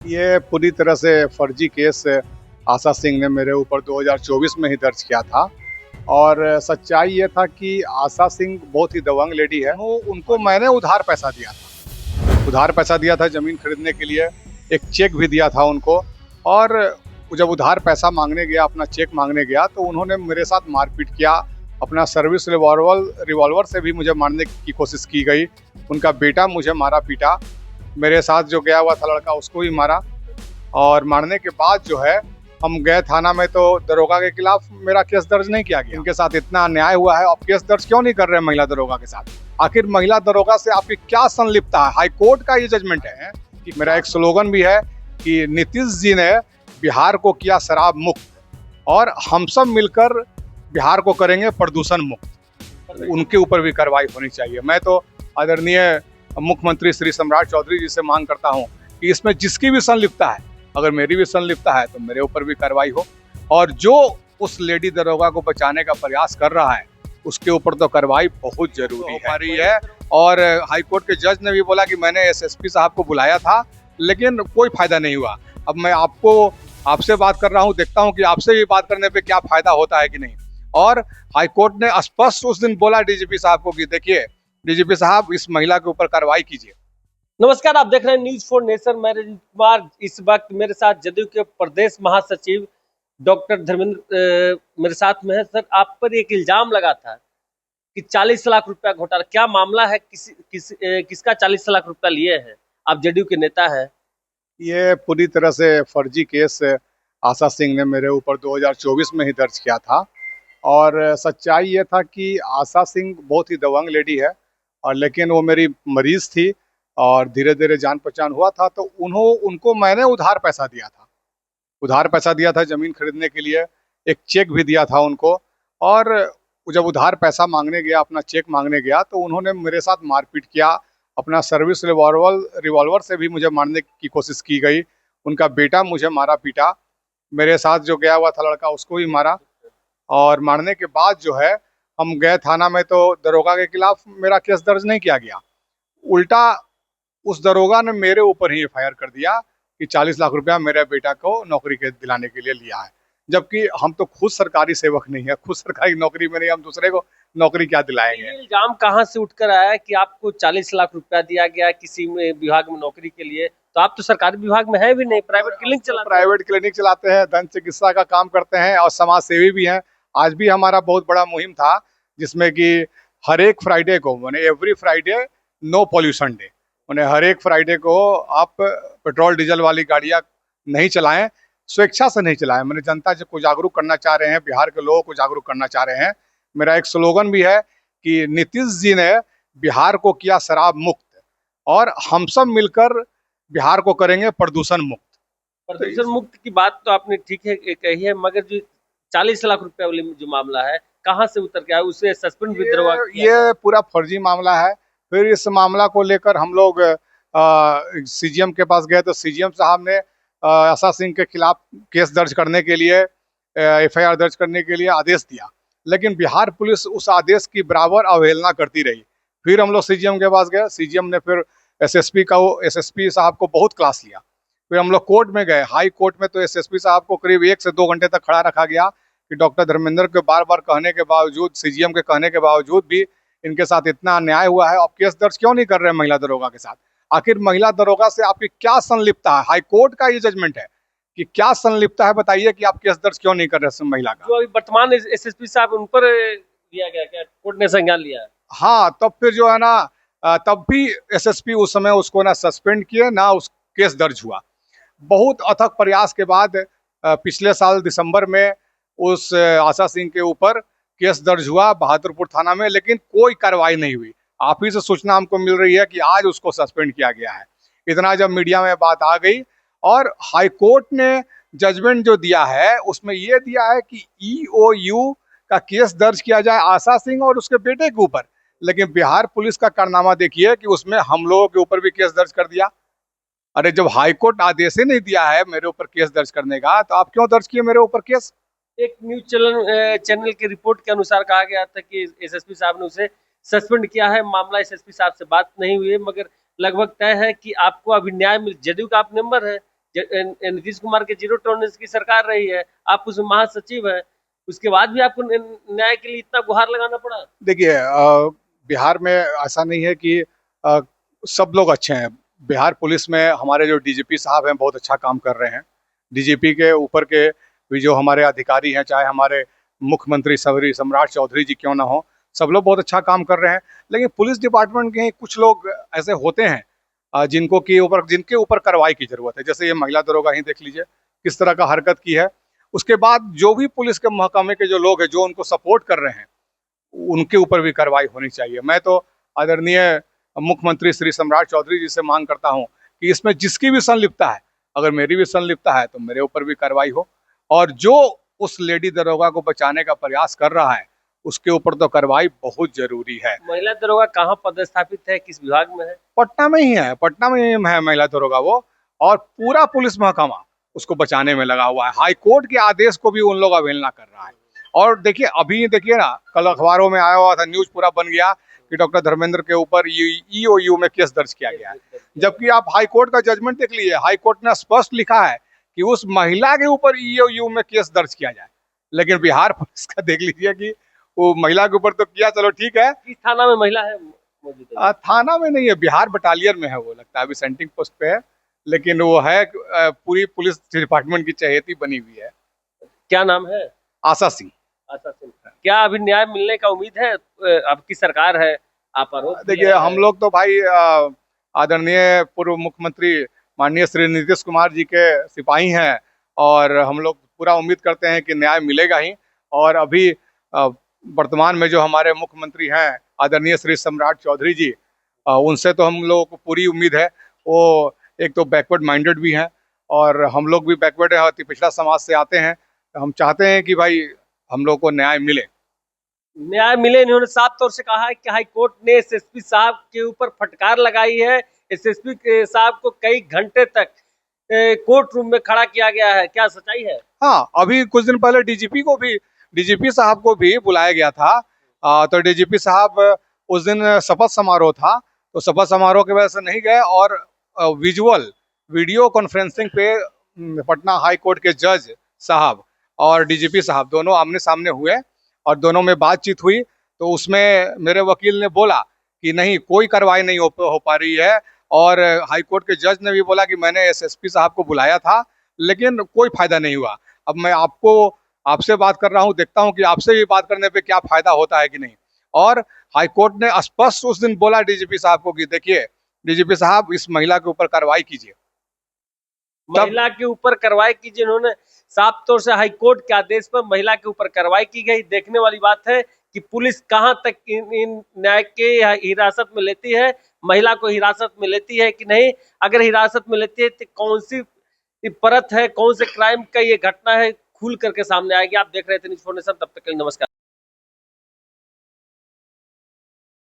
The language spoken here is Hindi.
ये पूरी तरह से फर्जी केस आशा सिंह ने मेरे ऊपर 2024 में ही दर्ज किया था। और सच्चाई ये था कि आशा सिंह बहुत ही दबंग लेडी है। उनको मैंने उधार पैसा दिया था, ज़मीन खरीदने के लिए। एक चेक भी दिया था उनको। और जब उधार पैसा मांगने गया, अपना चेक मांगने गया, तो उन्होंने मेरे साथ मारपीट किया। अपना सर्विस रिवॉल्वर से भी मुझे मारने की कोशिश की गई। उनका बेटा मुझे मारा पीटा। मेरे साथ जो गया हुआ था लड़का, उसको भी मारा। और मारने के बाद जो है, हम गए थाना में, तो दरोगा के खिलाफ मेरा केस दर्ज नहीं किया गया। इनके साथ इतना अन्याय हुआ है, अब केस दर्ज क्यों नहीं कर रहे हैं महिला दरोगा के साथ? आखिर महिला दरोगा से आपकी क्या संलिप्तता है? हाई कोर्ट का ये जजमेंट है कि मेरा एक स्लोगन भी है कि नीतीश जी ने बिहार को किया शराब मुक्त, और हम सब मिलकर बिहार को करेंगे प्रदूषण मुक्त। उनके ऊपर भी कार्रवाई होनी चाहिए। मैं तो आदरणीय मुख्यमंत्री श्री सम्राट चौधरी जी से मांग करता हूं कि इसमें जिसकी भी संलिप्तता है, अगर मेरी भी संलिप्तता है, तो मेरे ऊपर भी कार्रवाई हो। और जो उस लेडी दरोगा को बचाने का प्रयास कर रहा है, उसके ऊपर तो कार्रवाई बहुत जरूरी है। और हाईकोर्ट के जज ने भी बोला कि मैंने एसएसपी साहब को बुलाया था, लेकिन कोई फायदा नहीं हुआ। अब मैं आपसे बात कर रहा हूं, देखता हूं कि आपसे भी बात करने पे क्या फायदा होता है कि नहीं। और हाईकोर्ट ने स्पष्ट उस दिन बोला डीजीपी साहब को कि देखिए डीजीपी साहब, इस महिला के ऊपर कार्रवाई कीजिए। नमस्कार, आप देख रहे हैं न्यूज फॉर नेशन। मैं रंजीत कुमार। इस वक्त मेरे साथ जदयू के प्रदेश महासचिव डॉक्टर धर्मेंद्र मेरे साथ में है। सर, आप पर एक इल्जाम लगा था कि 40 लाख रुपया घोटाला, क्या मामला है? किसका 40 लाख रुपया लिए हैं? आप जदयू के नेता हैं। ये पूरी तरह से फर्जी केस आशा सिंह ने मेरे ऊपर 2024 में ही दर्ज किया था। और सच्चाई ये था कि आशा सिंह बहुत ही दबंग लेडी है, और लेकिन वो मेरी मरीज थी, और धीरे धीरे जान पहचान हुआ था। तो उनको मैंने उधार पैसा दिया था ज़मीन खरीदने के लिए। एक चेक भी दिया था उनको। और जब उधार पैसा मांगने गया, अपना चेक मांगने गया, तो उन्होंने मेरे साथ मारपीट किया। अपना सर्विस रिवॉल्वर से भी मुझे मारने की कोशिश की गई। उनका बेटा मुझे मारा पीटा। मेरे साथ जो गया हुआ था लड़का, उसको भी मारा। और मारने के बाद जो है, हम गए थाना में, तो दरोगा के खिलाफ मेरा केस दर्ज नहीं किया गया। उल्टा उस दरोगा ने मेरे ऊपर ही एफआईआर कर दिया कि 40 लाख रुपया मेरे बेटा को नौकरी के दिलाने के लिए लिया है। जबकि हम तो खुद सरकारी सेवक नहीं है, खुद सरकारी नौकरी में नहीं, हम दूसरे को नौकरी क्या दिलाएंगे? ये इल्जाम कहाँ से उठकर आया है कि आपको 40 लाख रुपया दिया गया किसी में विभाग में नौकरी के लिए? तो आप तो सरकारी विभाग में है भी नहीं, प्राइवेट क्लिनिक चलाते हैं, दंत चिकित्सा का काम करते हैं, और समाज सेवी भी हैं। आज भी हमारा बहुत बड़ा मुहिम था, जिसमें कि हर एक फ्राइडे को, मैंने every Friday no pollution day, उन्हें हर एक फ्राइडे को आप पेट्रोल डीजल वाली गाड़ियां नहीं चलाएं, स्वेच्छा से नहीं चलाएं। मैंने जनता को जागरूक करना चाह रहे हैं, बिहार के लोगों को जागरूक करना चाह रहे हैं। मेरा एक स्लोगन भी है कि नीतीश जी ने बिहार को किया शराब मुक्त, और हम सब मिलकर बिहार को करेंगे प्रदूषण मुक्त। प्रदूषण मुक्त की बात तो आपने ठीक है कही है, मगर जो 40 लाख रुपया वाली जो मामला है, कहाँ से उतर के आया? उसे सस्पेंड भी करवा? ये पूरा फर्जी मामला है। फिर इस मामला को लेकर हम लोग सीजीएम के पास गए, तो सीजीएम साहब ने आशा सिंह के खिलाफ केस दर्ज करने के लिए, एफआईआर दर्ज करने के लिए आदेश दिया। लेकिन बिहार पुलिस उस आदेश की बराबर अवहेलना करती रही। फिर हम लोग सीजीएम के पास गए, सीजीएम ने फिर एसएसपी साहब को बहुत क्लास लिया। फिर हम लोग कोर्ट में गए, हाई कोर्ट में, तो एसएसपी साहब को करीब 1 से 2 घंटे तक खड़ा रखा गया कि डॉक्टर धर्मेंद्र के बार बार कहने के बावजूद, सीजीएम के कहने के बावजूद भी इनके साथ इतना अन्याय हुआ है, अब केस दर्ज क्यों नहीं कर रहे हैं महिला दरोगा के साथ? आखिर महिला दरोगा से आपकी क्या संलिप्तता है? हाई कोर्ट का ये जजमेंट है कि क्या संलिप्तता है, बताइए कि आप केस दर्ज क्यों नहीं कर रहे हैं महिला का? जो अभी वर्तमान एसएसपी साहब, उन पर दिया गया, क्या कोर्ट ने संज्ञान लिया है? हाँ, तब फिर जो है ना, तब भी एसएसपी उस समय उसको ना सस्पेंड किए, ना उस केस दर्ज हुआ। बहुत अथक प्रयास के बाद पिछले साल दिसंबर में उस आशा सिंह के ऊपर केस दर्ज हुआ बहादुरपुर थाना में, लेकिन कोई कार्रवाई नहीं हुई। आप ही से सूचना हमको मिल रही है कि आज उसको सस्पेंड किया गया है। इतना जब मीडिया में बात आ गई, और हाई कोर्ट ने जजमेंट जो दिया है, उसमें यह दिया है कि ईओयू का केस दर्ज किया जाए आशा सिंह और उसके बेटे के ऊपर। लेकिन बिहार पुलिस का कारनामा देखिए कि उसमें हम लोगों के ऊपर भी केस दर्ज कर दिया। अरे, जब हाईकोर्ट आदेश ही नहीं दिया है मेरे ऊपर केस दर्ज करने का, तो आप क्यों दर्ज किए मेरे ऊपर केस? एक न्यूज चैनल की रिपोर्ट के अनुसार कहा गया था कि एसएसपी साहब ने उसे सस्पेंड किया है। मामला एसएसपी साहब से बात नहीं हुई है, मगर लगभग तय है कि आपको अभी न्याय मिल। जदयू का आप मेंबर है, नीतीश कुमार के जीरो टॉलरेंस की सरकार रही है, आप उसमें महासचिव है, उसके बाद भी आपको न्याय के लिए इतना गुहार लगाना पड़ा। देखिए बिहार में ऐसा नहीं है कि अ, सब लोग अच्छे हैं। बिहार पुलिस में हमारे जो डीजीपी साहब हैं बहुत अच्छा काम कर रहे हैं। डीजीपी के ऊपर के भी जो हमारे अधिकारी हैं, चाहे हमारे मुख्यमंत्री सबरी सम्राट चौधरी जी क्यों ना हो, सब लोग बहुत अच्छा काम कर रहे हैं। लेकिन पुलिस डिपार्टमेंट के कुछ लोग ऐसे होते हैं जिनके ऊपर कार्रवाई की जरूरत है। जैसे ये महिला दरोगा ही देख लीजिए किस तरह का हरकत की है। उसके बाद जो भी पुलिस के महकमे के जो लोग हैं जो उनको सपोर्ट कर रहे हैं, उनके ऊपर भी कार्रवाई होनी चाहिए। मैं तो आदरणीय मुख्यमंत्री श्री सम्राट चौधरी जी से मांग करता हूं कि इसमें जिसकी भी संलिप्तता है, अगर मेरी भी संलिप्तता है तो मेरे ऊपर भी कार्रवाई हो, और जो उस लेडी दरोगा को बचाने का प्रयास कर रहा है उसके ऊपर तो कार्रवाई बहुत जरूरी है। महिला दरोगा कहाँ पदस्थापित है, किस विभाग में है? पटना में ही है, पटना में ही है महिला दरोगा वो, और पूरा पुलिस महकमा उसको बचाने में लगा हुआ है। हाई कोर्ट के आदेश को भी उन लोग अवहेलना कर रहा है। और देखिए अभी देखिए ना, कल अखबारों में आया हुआ था, न्यूज पूरा बन गया कि डॉक्टर धर्मेंद्र के ऊपर ईओयू में केस दर्ज किया गया है। जबकि आप हाई कोर्ट का जजमेंट देख लीजिए, हाई कोर्ट ने स्पष्ट लिखा है कि उस महिला के ऊपर ईओयू में केस दर्ज किया जाए। लेकिन बिहार पुलिस का देख लीजिए कि वो महिला के ऊपर तो किया, चलो ठीक है। किस थाना में महिला है मौजूद है? थाना में नहीं है, बिहार बटालियन में है वो, लगता है अभी सेंटिंग पोस्ट पे है। लेकिन वो है पूरी पुलिस डिपार्टमेंट की चहेती बनी हुई है। क्या नाम है? आशा सिंह। आशा सिंह। क्या अभी न्याय मिलने का उम्मीद है? आपकी सरकार है, आप आरोप देखिए हम लोग तो भाई आदरणीय पूर्व मुख्यमंत्री माननीय श्री नीतीश कुमार जी के सिपाही हैं, और हम लोग पूरा उम्मीद करते हैं कि न्याय मिलेगा ही। और अभी वर्तमान में जो हमारे मुख्यमंत्री हैं आदरणीय श्री सम्राट चौधरी जी, उनसे तो हम लोगों को पूरी उम्मीद है। वो एक तो बैकवर्ड माइंडेड भी हैं, और हम लोग भी बैकवर्ड है, अति पिछड़ा समाज से आते हैं। हम चाहते हैं कि भाई हम लोग को न्याय मिले। न्याय मिले। इन्होंने साफ तौर से कहा है कि हाई कोर्ट ने एसएसपी साहब के ऊपर फटकार लगाई है। एसएसपी साहब को कई घंटे तक कोर्ट रूम में खड़ा किया गया है, क्या सच्चाई है? हाँ, अभी कुछ दिन पहले डीजीपी साहब को भी बुलाया गया था। तो डीजीपी साहब उस दिन शपथ समारोह था, तो शपथ समारोह की वजह से नहीं गए, और वीडियो कॉन्फ्रेंसिंग पे पटना हाई कोर्ट के जज साहब और डीजीपी साहब दोनों आमने सामने हुए, और दोनों में बातचीत हुई। तो उसमें मेरे वकील ने बोला कि नहीं, कोई कार्रवाई नहीं हो पा रही है, और हाई कोर्ट के जज ने भी बोला कि मैंने एसएसपी साहब को बुलाया था लेकिन कोई फायदा नहीं हुआ। अब मैं आपसे बात कर रहा हूं, देखता हूं कि आपसे भी बात करने पे क्या फायदा होता है कि नहीं। और हाई कोर्ट ने स्पष्ट उस दिन बोला डीजीपी साहब को कि देखिए डीजीपी साहब, इस महिला के ऊपर कार्रवाई कीजिए। महिला के ऊपर कार्रवाई कीजिए। उन्होंने साफ तौर से हाई कोर्ट के आदेश पर महिला के ऊपर कार्रवाई की गई। देखने वाली बात है कि पुलिस कहां तक इन न्याय के हिरासत में लेती है, महिला को हिरासत में लेती है कि नहीं। अगर हिरासत में लेती है तो कौन सी परत है, कौन से क्राइम का ये घटना है, खुल करके सामने आएगी। आप देख रहे थे न्यूज़ 4 नेशन, तब तक के लिए नमस्कार।